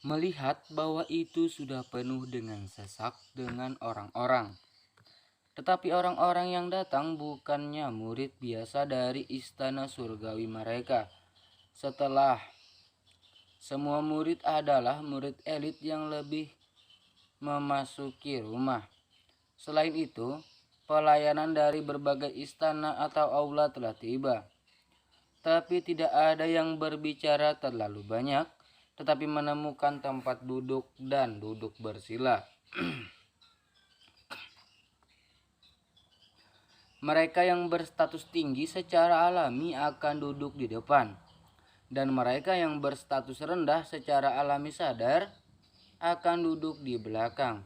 melihat bahwa itu sudah penuh dengan sesak dengan orang-orang. Tetapi orang-orang yang datang bukannya murid biasa dari istana surgawi mereka. Setelah semua murid adalah murid elit yang lebih memasuki rumah. Selain itu, pelayanan dari berbagai istana atau aula telah tiba. Tapi tidak ada yang berbicara terlalu banyak, tetapi menemukan tempat duduk dan duduk bersila. Mereka yang berstatus tinggi secara alami akan duduk di depan, dan mereka yang berstatus rendah secara alami sadar akan duduk di belakang.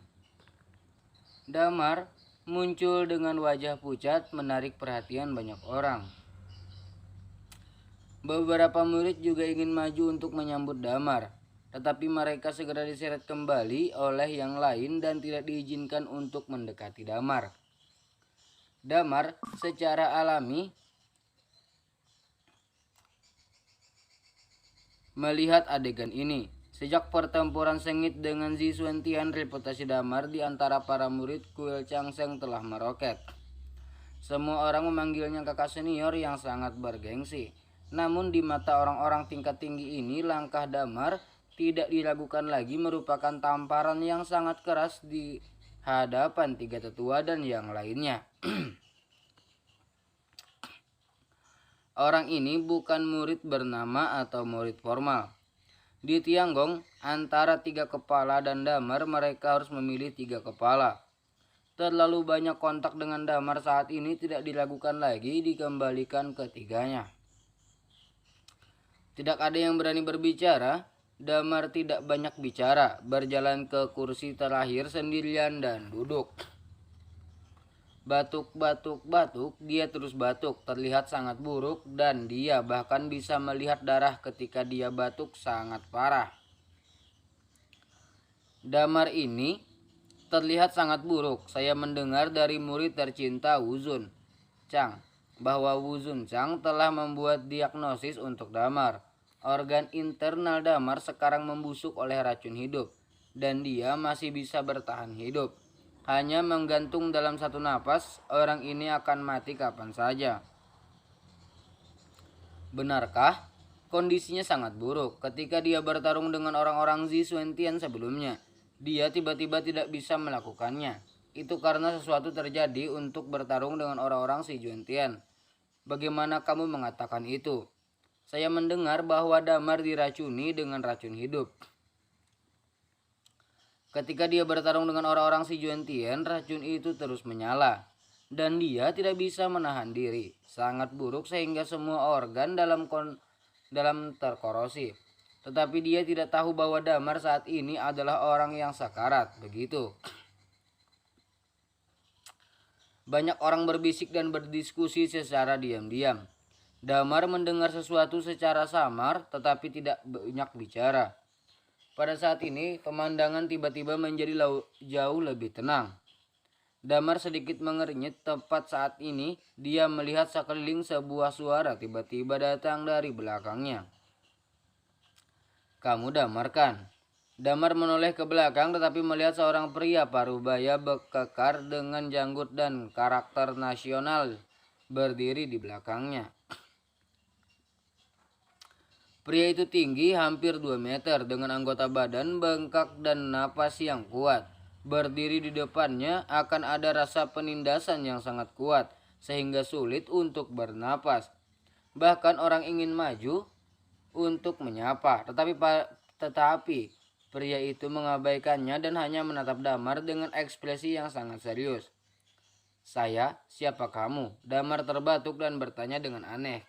Damar muncul dengan wajah pucat menarik perhatian banyak orang. Beberapa murid juga ingin maju untuk menyambut Damar, tetapi mereka segera diseret kembali oleh yang lain dan tidak diizinkan untuk mendekati Damar. Damar secara alami melihat adegan ini. Sejak pertempuran sengit dengan Ziswentian, reputasi Damar di antara para murid kuil Changseng telah meroket. Semua orang memanggilnya kakak senior yang sangat bergengsi. Namun di mata orang-orang tingkat tinggi ini, langkah Damar tidak diragukan lagi merupakan tamparan yang sangat keras di hadapan tiga tetua dan yang lainnya. Orang ini bukan murid bernama atau murid formal. Di Tianggong, antara tiga kepala dan Damar, mereka harus memilih tiga kepala. Terlalu banyak kontak dengan Damar saat ini tidak diragukan lagi dikembalikan ketiganya. Tidak ada yang berani berbicara. Damar tidak banyak bicara, berjalan ke kursi terakhir sendirian dan duduk. Batuk, batuk, batuk, dia terus batuk, terlihat sangat buruk dan dia bahkan bisa melihat darah ketika dia batuk sangat parah. Damar ini terlihat sangat buruk. Saya mendengar dari murid tercinta Wuzun Chang bahwa Wuzun Chang telah membuat diagnosis untuk Damar. Organ internal Damar sekarang membusuk oleh racun hidup dan dia masih bisa bertahan hidup. Hanya menggantung dalam satu napas, orang ini akan mati kapan saja. Benarkah? Kondisinya sangat buruk. Ketika dia bertarung dengan orang-orang Ziswentian sebelumnya, dia tiba-tiba tidak bisa melakukannya. Itu karena sesuatu terjadi untuk bertarung dengan orang-orang Ziswentian. Bagaimana kamu mengatakan itu? Saya mendengar bahwa Damar diracuni dengan racun hidup. Ketika dia bertarung dengan orang-orang Ziswentian, racun itu terus menyala. Dan dia tidak bisa menahan diri. Sangat buruk sehingga semua organ dalam terkorosi. Tetapi dia tidak tahu bahwa Damar saat ini adalah orang yang sakarat. Begitu. Banyak orang berbisik dan berdiskusi secara diam-diam. Damar mendengar sesuatu secara samar tetapi tidak banyak bicara. Pada saat ini pemandangan tiba-tiba menjadi jauh lebih tenang. Damar sedikit mengernyit. Tepat saat ini dia melihat sekeliling sebuah suara tiba-tiba datang dari belakangnya. Kamu Damar kan? Damar menoleh ke belakang tetapi melihat seorang pria parubaya bekekar dengan janggut dan karakter nasional berdiri di belakangnya. Pria itu tinggi hampir 2 meter dengan anggota badan bengkak dan napas yang kuat. Berdiri di depannya akan ada rasa penindasan yang sangat kuat sehingga sulit untuk bernapas. Bahkan orang ingin maju untuk menyapa, tetapi pria itu mengabaikannya dan hanya menatap Damar dengan ekspresi yang sangat serius. Saya, siapa kamu? Damar terbatuk dan bertanya dengan aneh.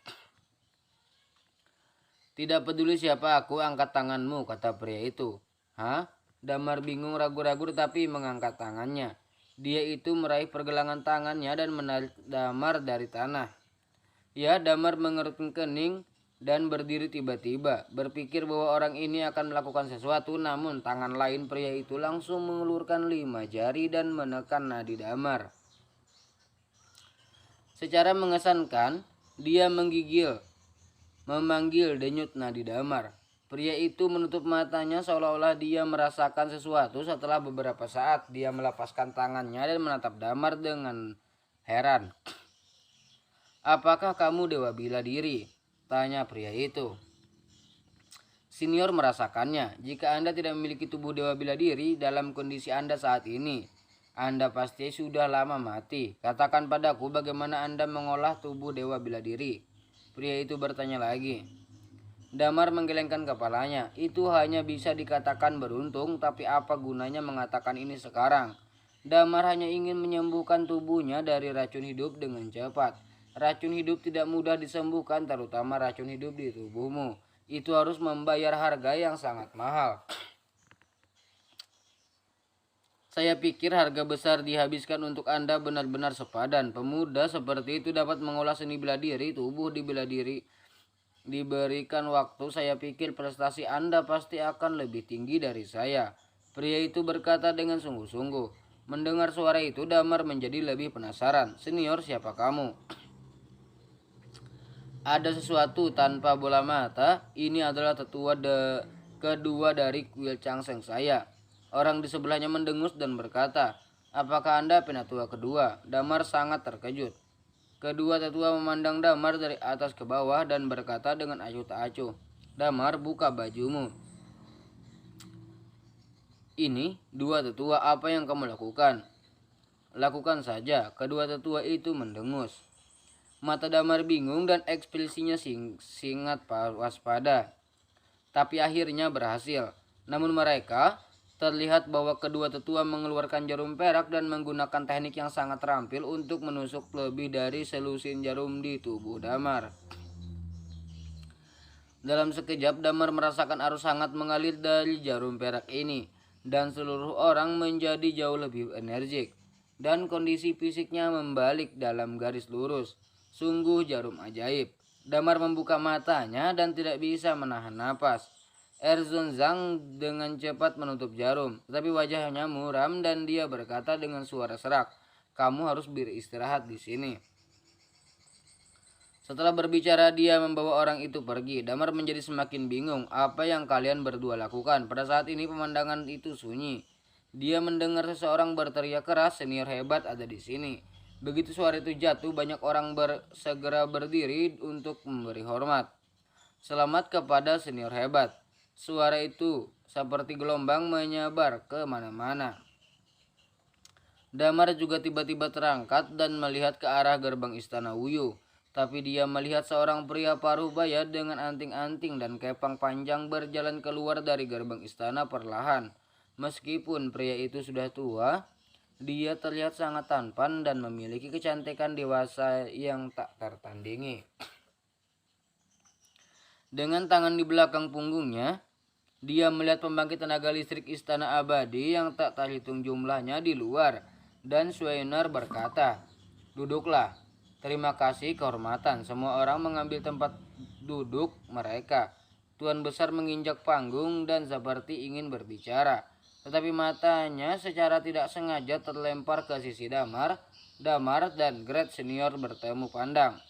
Tidak peduli siapa aku, angkat tanganmu, kata pria itu. Hah? Damar bingung, ragu-ragu tetapi mengangkat tangannya. Dia itu meraih pergelangan tangannya dan menarik Damar dari tanah. Ya, Damar mengerutkan kening dan berdiri tiba-tiba. Berpikir bahwa orang ini akan melakukan sesuatu, namun tangan lain pria itu langsung mengulurkan 5 jari dan menekan nadi Damar. Secara mengesankan, dia memanggil denyut nadi Damar. Pria itu menutup matanya seolah-olah dia merasakan sesuatu. Setelah beberapa saat dia melepaskan tangannya dan menatap Damar dengan heran. "Apakah kamu dewa bela diri?" tanya pria itu. "Senior merasakannya. Jika Anda tidak memiliki tubuh dewa bela diri dalam kondisi Anda saat ini, Anda pasti sudah lama mati. Katakan padaku bagaimana Anda mengolah tubuh dewa bela diri." Pria itu bertanya lagi. Damar menggelengkan kepalanya. "Itu hanya bisa dikatakan beruntung, tapi apa gunanya mengatakan ini sekarang? Damar hanya ingin menyembuhkan tubuhnya dari racun hidup dengan cepat. Racun hidup tidak mudah disembuhkan, terutama racun hidup di tubuhmu. Itu harus membayar harga yang sangat mahal. Saya pikir harga besar dihabiskan untuk Anda benar-benar sepadan. Pemuda seperti itu dapat mengolah seni bela diri, tubuh di bela diri. Diberikan waktu, saya pikir prestasi Anda pasti akan lebih tinggi dari saya." Pria itu berkata dengan sungguh-sungguh. Mendengar suara itu, Damar menjadi lebih penasaran. "Senior, siapa kamu?" "Ada sesuatu tanpa bola mata. Ini adalah tetua kedua dari kuil Changseng saya." Orang di sebelahnya mendengus dan berkata, "Apakah Anda penatua kedua?" Damar sangat terkejut. Kedua tetua memandang Damar dari atas ke bawah dan berkata dengan acuh tak acuh, "Damar, buka bajumu." "Ini dua tetua, apa yang kamu lakukan?" "Lakukan saja." Kedua tetua itu mendengus. Mata Damar bingung dan ekspresinya sangat waspada. Tapi akhirnya berhasil. Namun mereka terlihat bahwa kedua tetua mengeluarkan jarum perak dan menggunakan teknik yang sangat terampil untuk menusuk lebih dari selusin jarum di tubuh Damar. Dalam sekejap, Damar merasakan arus hangat mengalir dari jarum perak ini, dan seluruh orang menjadi jauh lebih energik, dan kondisi fisiknya membalik dalam garis lurus. Sungguh jarum ajaib. Damar membuka matanya dan tidak bisa menahan napas. Erzon Zhang dengan cepat menutup jarum, tetapi wajahnya muram dan dia berkata dengan suara serak, "Kamu harus beristirahat di sini." Setelah berbicara, dia membawa orang itu pergi. Damar menjadi semakin bingung. "Apa yang kalian berdua lakukan?" Pada saat ini pemandangan itu sunyi. Dia mendengar seseorang berteriak keras, "Senior hebat ada di sini." Begitu suara itu jatuh, banyak orang segera berdiri untuk memberi hormat. "Selamat kepada senior hebat." Suara itu seperti gelombang menyebar ke mana-mana. Damar juga tiba-tiba terangkat dan melihat ke arah gerbang istana Wuyu. Tapi dia melihat seorang pria paruh baya dengan anting-anting dan kepang panjang berjalan keluar dari gerbang istana perlahan. Meskipun pria itu sudah tua, dia terlihat sangat tampan dan memiliki kecantikan dewasa yang tak tertandingi. Dengan tangan di belakang punggungnya, dia melihat pembangkit tenaga listrik istana abadi yang tak terhitung jumlahnya di luar, dan Schweiner berkata, "Duduklah." "Terima kasih kehormatan." Semua orang mengambil tempat duduk mereka. Tuan besar menginjak panggung dan seperti ingin berbicara, tetapi matanya secara tidak sengaja terlempar ke sisi Damar. Damar dan Grade Senior bertemu pandang.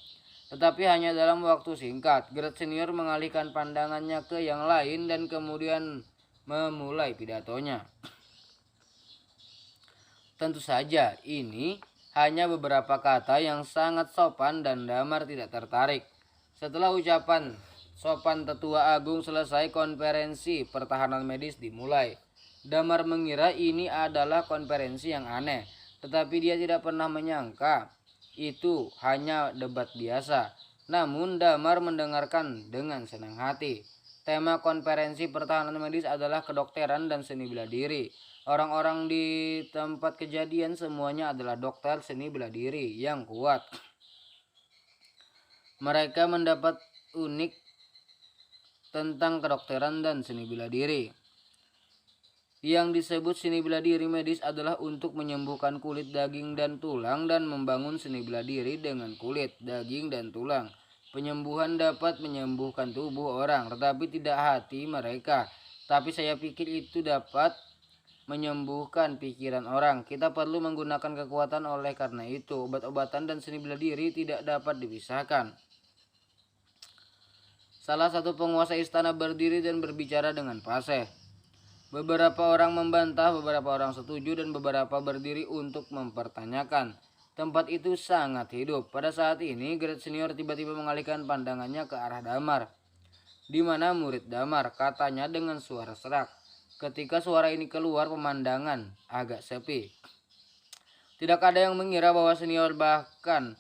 Tetapi hanya dalam waktu singkat, Grade Senior mengalihkan pandangannya ke yang lain dan kemudian memulai pidatonya. Tentu saja, ini hanya beberapa kata yang sangat sopan dan Damar tidak tertarik. Setelah ucapan sopan tetua agung selesai, konferensi pertahanan medis dimulai. Damar mengira ini adalah konferensi yang aneh, tetapi dia tidak pernah menyangka itu hanya debat biasa. Namun Damar mendengarkan dengan senang hati. Tema konferensi pertahanan medis adalah kedokteran dan seni bela diri. Orang-orang di tempat kejadian semuanya adalah dokter seni bela diri yang kuat. Mereka mendapat unik tentang kedokteran dan seni bela diri. Yang disebut seni bela diri medis adalah untuk menyembuhkan kulit, daging, dan tulang dan membangun seni bela diri dengan kulit, daging, dan tulang. Penyembuhan dapat menyembuhkan tubuh orang, tetapi tidak hati mereka. Tapi saya pikir itu dapat menyembuhkan pikiran orang. Kita perlu menggunakan kekuatan, oleh karena itu obat-obatan dan seni bela diri tidak dapat dipisahkan. Salah satu penguasa istana berdiri dan berbicara dengan fasih. Beberapa orang membantah, beberapa orang setuju, dan beberapa berdiri untuk mempertanyakan. Tempat itu sangat hidup. Pada saat ini, Grade Senior tiba-tiba mengalihkan pandangannya ke arah Damar. Di mana murid Damar, katanya dengan suara serak. Ketika suara ini keluar, pemandangan agak sepi. Tidak ada yang mengira bahwa senior bahkan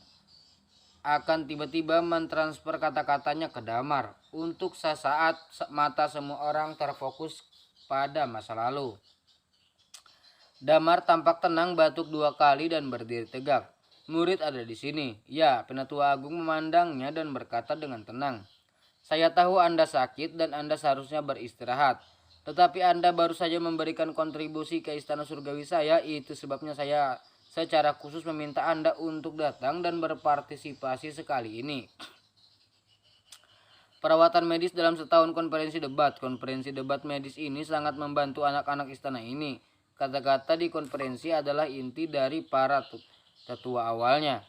akan tiba-tiba mentransfer kata-katanya ke Damar. Untuk sesaat mata semua orang terfokus pada masa lalu. Damar tampak tenang, batuk 2 kali dan berdiri tegak. Murid ada di sini. Ya, Penatua Agung memandangnya dan berkata dengan tenang. Saya tahu Anda sakit dan Anda seharusnya beristirahat. Tetapi Anda baru saja memberikan kontribusi ke istana surgawi saya. Itu sebabnya saya secara khusus meminta Anda untuk datang dan berpartisipasi sekali ini. Perawatan medis dalam setahun konferensi debat. Konferensi debat medis ini sangat membantu anak-anak istana ini. Kata-kata di konferensi adalah inti dari para tetua awalnya.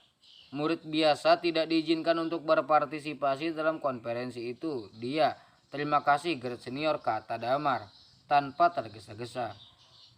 Murid biasa tidak diizinkan untuk berpartisipasi dalam konferensi itu. Dia, terima kasih Grade Senior, kata Damar tanpa tergesa-gesa.